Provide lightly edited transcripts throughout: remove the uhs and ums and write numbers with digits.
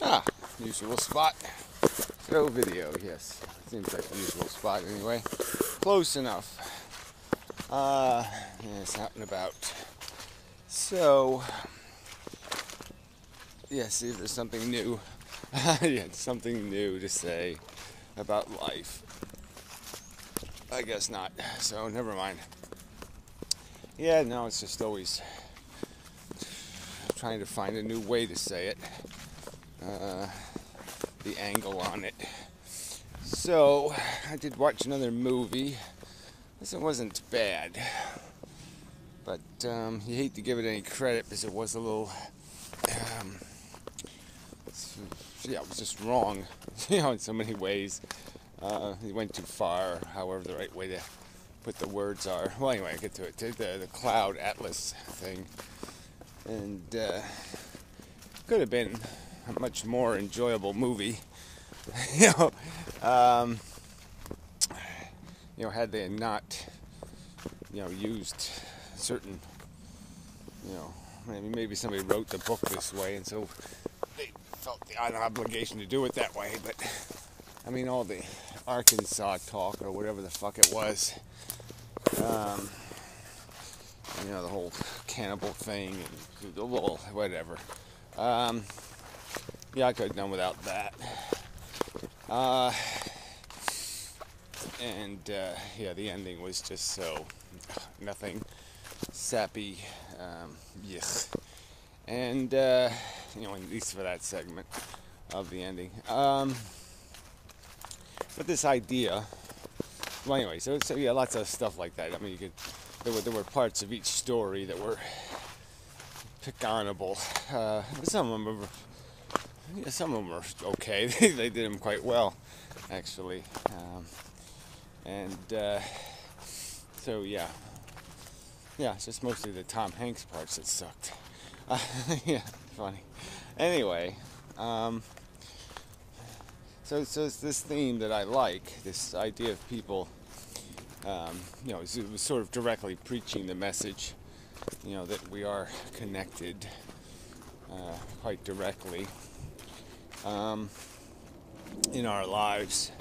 Ah, usual spot. Show video, yes. Seems like the usual spot anyway. Close enough. Yes, out and about. So, yeah, see if there's something new. Yeah, something new to say about life. I guess not. So, never mind. Yeah, no, it's just always trying to find a new way to say it. The angle on it. So, I did watch another movie. This one wasn't bad, but you hate to give it any credit because it was a little, yeah, it was just wrong, in so many ways. He went too far, however the right way to put the words are. Well, anyway, I get to it. The cloud atlas thing, and could have been a much more enjoyable movie, you know. Um, had they not, used certain, maybe somebody wrote the book this way, and so they felt an obligation to do it that way. But I mean, all the Arkansas talk or whatever the fuck it was, the whole cannibal thing and the little whatever. Yeah, I could have done without that. And the ending was just so nothing sappy, yuck. And at least for that segment of the ending. But this idea, well, anyway, so yeah, lots of stuff like that. I mean, there were parts of each story that were pick-onable. Some of them were okay. They did them quite well, actually. So yeah, it's just mostly the Tom Hanks parts that sucked. Yeah, funny. Anyway, so it's this theme that I like, this idea of people, it was sort of directly preaching the message, that we are connected, quite directly, in our lives.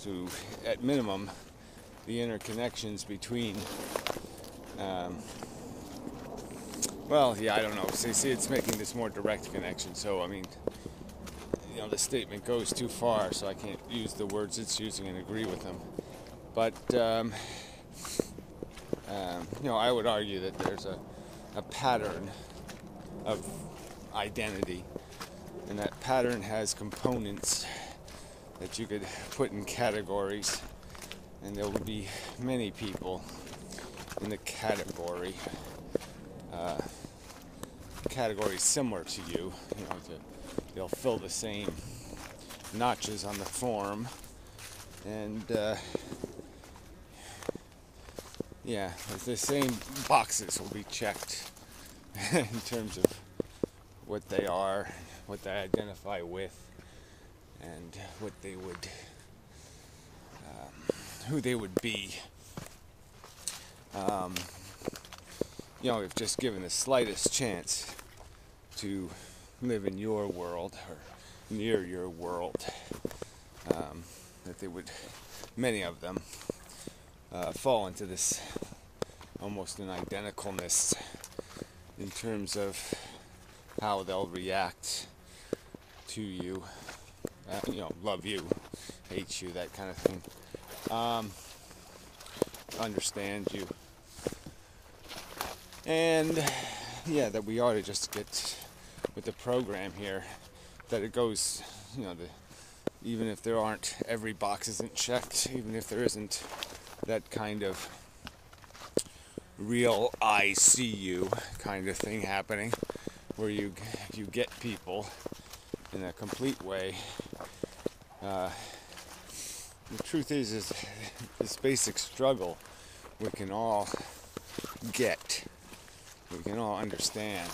To, at minimum, the interconnections between, I don't know. See, it's making this more direct connection. So, I mean, the statement goes too far, so I can't use the words it's using and agree with them. But, I would argue that there's a pattern of identity, and that pattern has components that you could put in categories, and there will be many people in the category similar to you. They'll fill the same notches on the form, and the same boxes will be checked in terms of what they are, what they identify with, and what they would, who they would be, if just given the slightest chance to live in your world or near your world, that they would, many of them, fall into this almost an identicalness in terms of how they'll react to you. Love you, hate you, that kind of thing. Understand you. And, that we ought to just get with the program here, that it goes, even if there aren't, every box isn't checked, even if there isn't that kind of real I see you kind of thing happening, where you get people in a complete way. The truth is this basic struggle we can all get, we can all understand.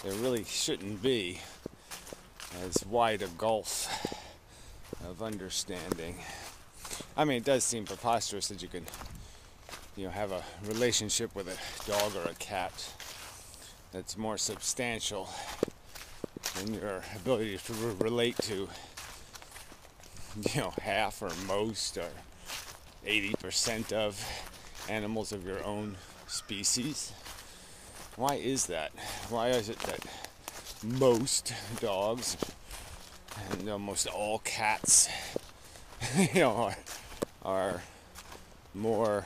There really shouldn't be as wide a gulf of understanding. I mean, it does seem preposterous that you can, have a relationship with a dog or a cat that's more substantial than your ability to relate to, half or most or 80% of animals of your own species. Why is that? Why is it that most dogs and almost all cats, are more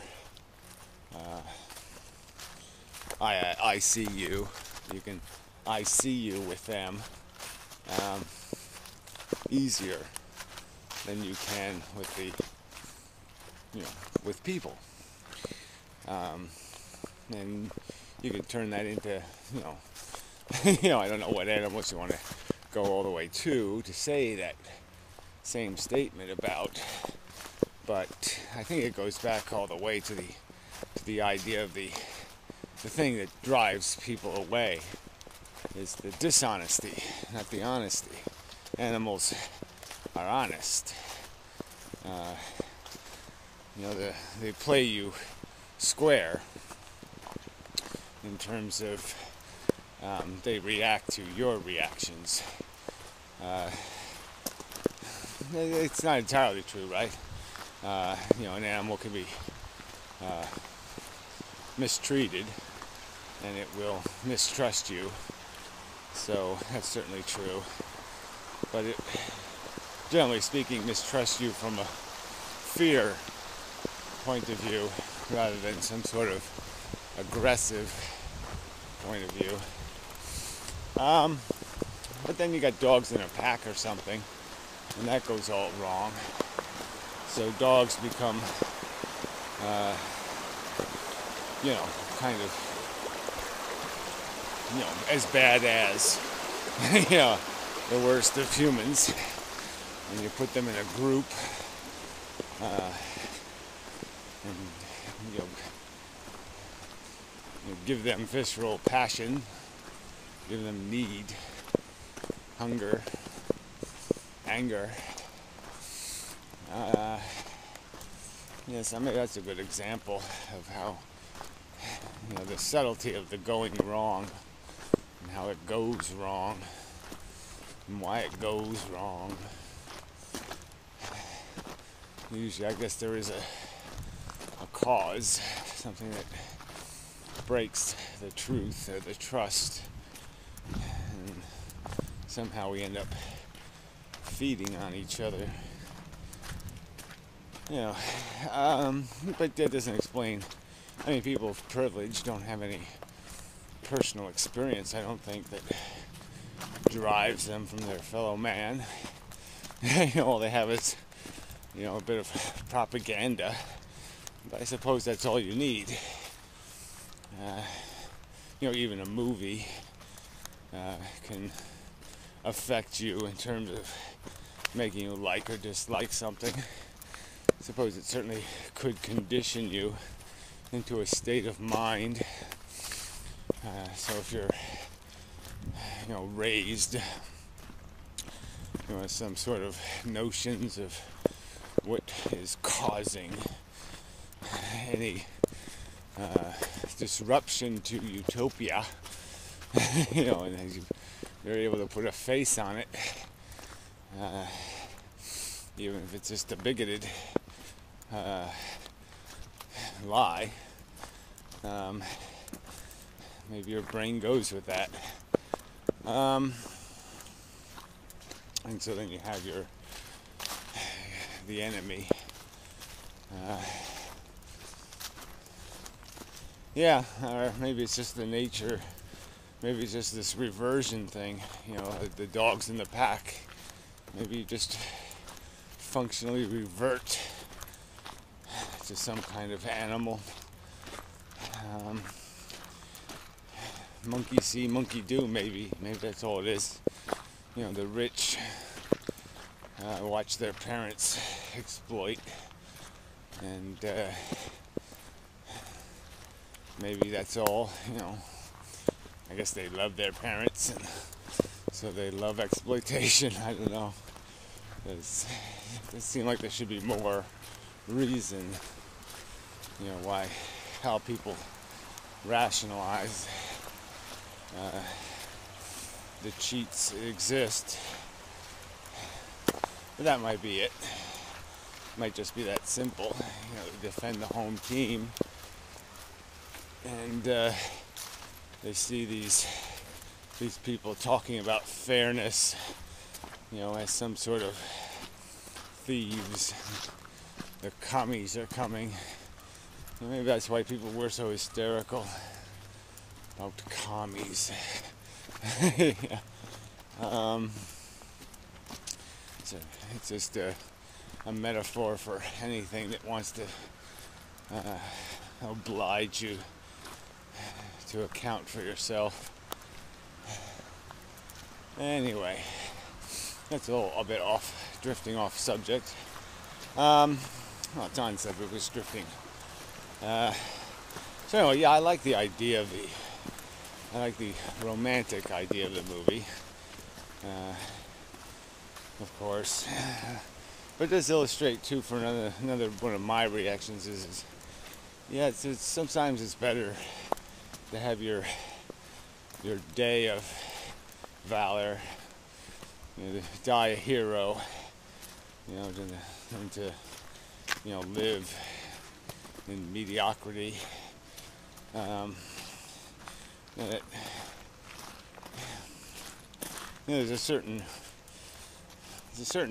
I see you. You can I see you with them easier than you can with with people. And you can turn that into, I don't know what animals you want to go all the way to say that same statement about, but I think it goes back all the way to the idea of the thing that drives people away is the dishonesty, not the honesty. Animals are honest. They play you square in terms of they react to your reactions. It's not entirely true, right? An animal can be mistreated and it will mistrust you. So that's certainly true. But it, generally speaking, mistrusts you from a fear point of view rather than some sort of aggressive point of view. But then you got dogs in a pack or something, and that goes all wrong. So dogs become, kind of, as bad as, the worst of humans. And you put them in a group, and you give them visceral passion, give them need, hunger, anger. Yes, I mean that's a good example of how the subtlety of the going wrong and how it goes wrong and why it goes wrong. Usually, I guess there is a cause, something that breaks the truth or the trust, and somehow we end up feeding on each other. But that doesn't explain. I mean, people of privilege don't have any personal experience, I don't think, that drives them from their fellow man. All they have is, a bit of propaganda. But I suppose that's all you need. Even a movie can affect you in terms of making you like or dislike something. I suppose it certainly could condition you into a state of mind. So if you're, raised, with some sort of notions of what is causing any disruption to utopia, and you're able to put a face on it, even if it's just a bigoted lie. Maybe your brain goes with that. And so then you have the enemy. Or maybe it's just the nature, maybe it's just this reversion thing, the dogs in the pack. Maybe you just functionally revert to some kind of animal. Monkey see, monkey do, maybe that's all it is. The rich watch their parents exploit, and maybe that's all. I guess they love their parents, and so they love exploitation. I don't know. It seems like there should be more reason, how people rationalize the cheats exist. But that might be it. Might just be that simple. Defend the home team, and they see these people talking about fairness, as some sort of thieves. The commies are coming. And maybe that's why people were so hysterical about commies. Yeah. So it's just a metaphor for anything that wants to oblige you to account for yourself. Anyway, that's a bit drifting off subject. Don said it was drifting. So anyway, yeah, I like the romantic idea of the movie, of course. But it does illustrate too, for another one of my reactions is it's sometimes it's better to have your day of valor, to die a hero, than to live in mediocrity. There's a certain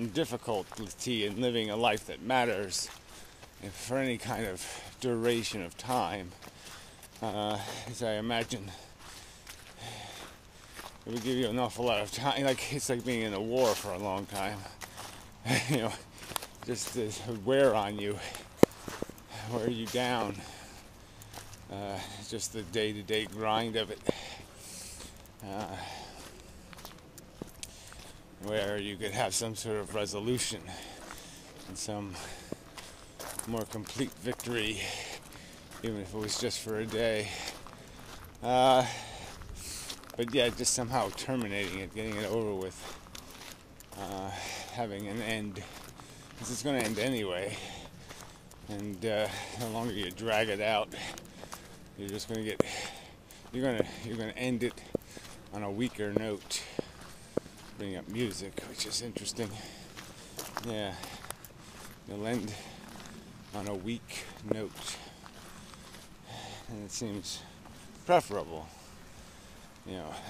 difficulty in living a life that matters for any kind of duration of time. As I imagine, it would give you an awful lot of time. It's like being in a war for a long time. Just to wear on you, wear you down. Just the day-to-day grind of it. Where you could have some sort of resolution and some more complete victory, even if it was just for a day. But yeah, just somehow terminating it, getting it over with, having an end, because it's going to end anyway. And the longer you drag it out, you're just going to you're going to end it on a weaker note. Bring up music, which is interesting. Yeah, you'll end on a weak note, and it seems preferable,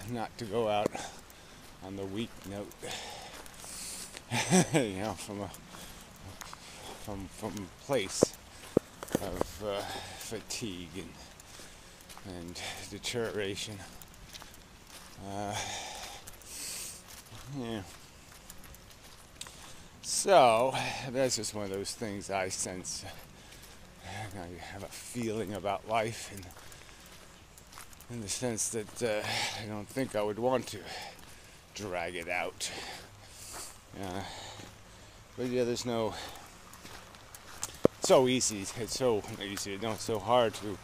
not to go out on the weak note. From a place of fatigue and deterioration. Yeah. So that's just one of those things I sense. I have a feeling about life, in the sense that I don't think I would want to drag it out. But yeah, there's no. It's so easy. It's so easy. It's so hard to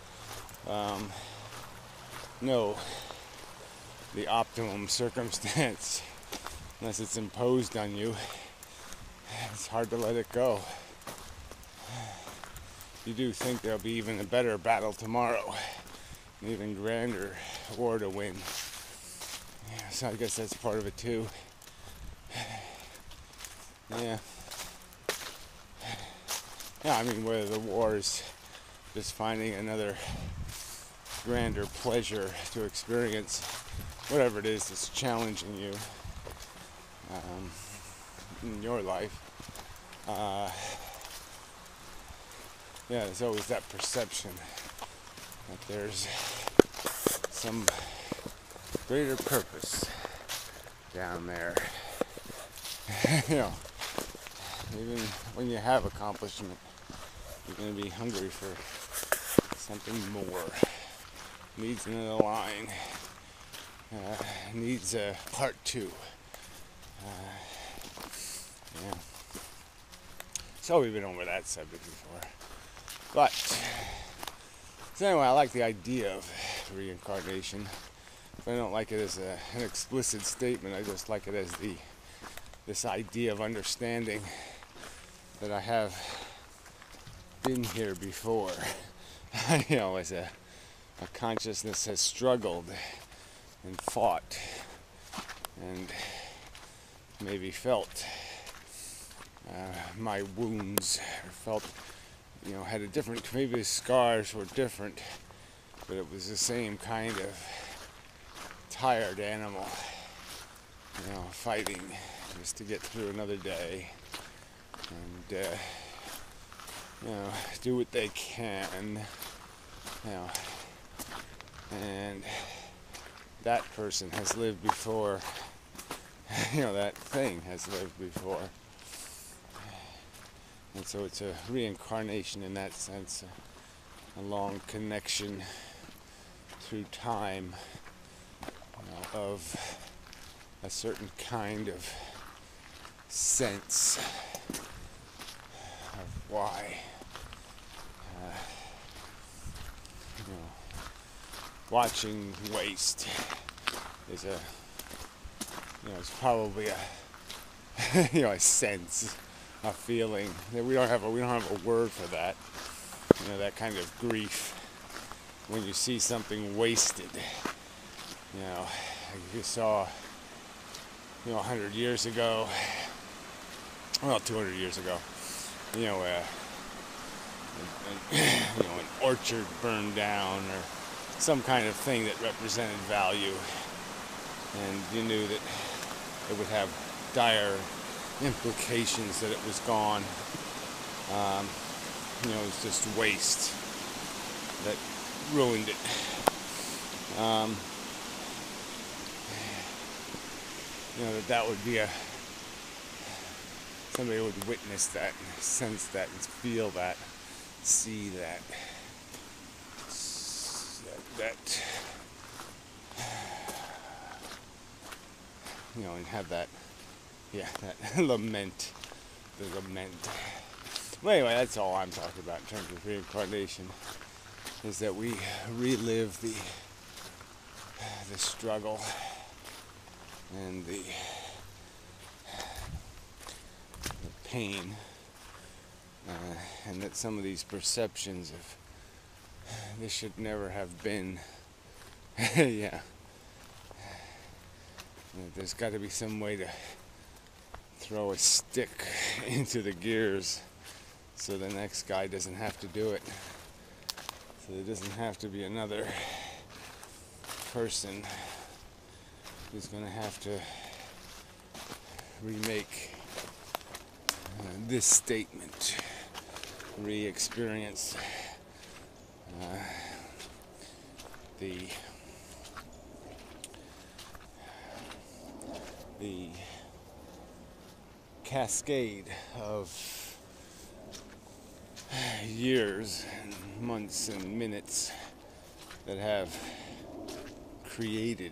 know the optimum circumstance unless it's imposed on you. It's hard to let it go. You do think there'll be even a better battle tomorrow, an even grander war to win. Yeah, so I guess that's part of it too. Yeah. Yeah, I mean, whether the war is just finding another grander pleasure to experience, whatever it is that's challenging you in your life. Yeah, there's always that perception that there's some greater purpose down there. Even when you have accomplishment, you're going to be hungry for something more. Needs another line. Needs a part two. Yeah. So we've been over that subject before. But, so anyway, I like the idea of reincarnation. But I don't like it as an explicit statement. I just like it as this idea of understanding that I have been here before. As a consciousness has struggled and fought and maybe felt my wounds, or felt, had a different, maybe the scars were different, but it was the same kind of tired animal, fighting just to get through another day and, do what they can, and that person has lived before, that thing has lived before. And so it's a reincarnation in that sense, a long connection through time, of a certain kind of sense of why, watching waste is it's probably a sense, a feeling that we don't have a word for that. That kind of grief when you see something wasted. Like you saw, 100 years ago, 200 years ago, an orchard burned down or some kind of thing that represented value, and you knew that it would have dire implications that it was gone. It was just waste that ruined it. That would be somebody would witness that, sense that, and feel that, see that, and have that, that lament, the lament. Well, anyway, that's all I'm talking about in terms of reincarnation, is that we relive the struggle and the pain, and that some of these perceptions of this should never have been, there's got to be some way to throw a stick into the gears so the next guy doesn't have to do it, so there doesn't have to be another person who's going to have to remake this statement, re-experience the cascade of years and months and minutes that have created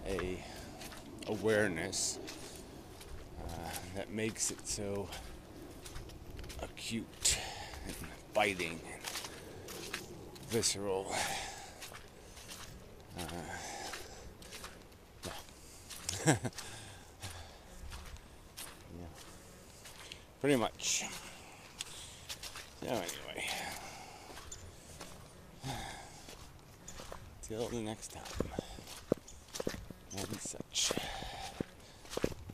a awareness that makes it so acute and biting and visceral. Pretty much. So anyway, till the next time, and such.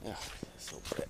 Yeah, so bad.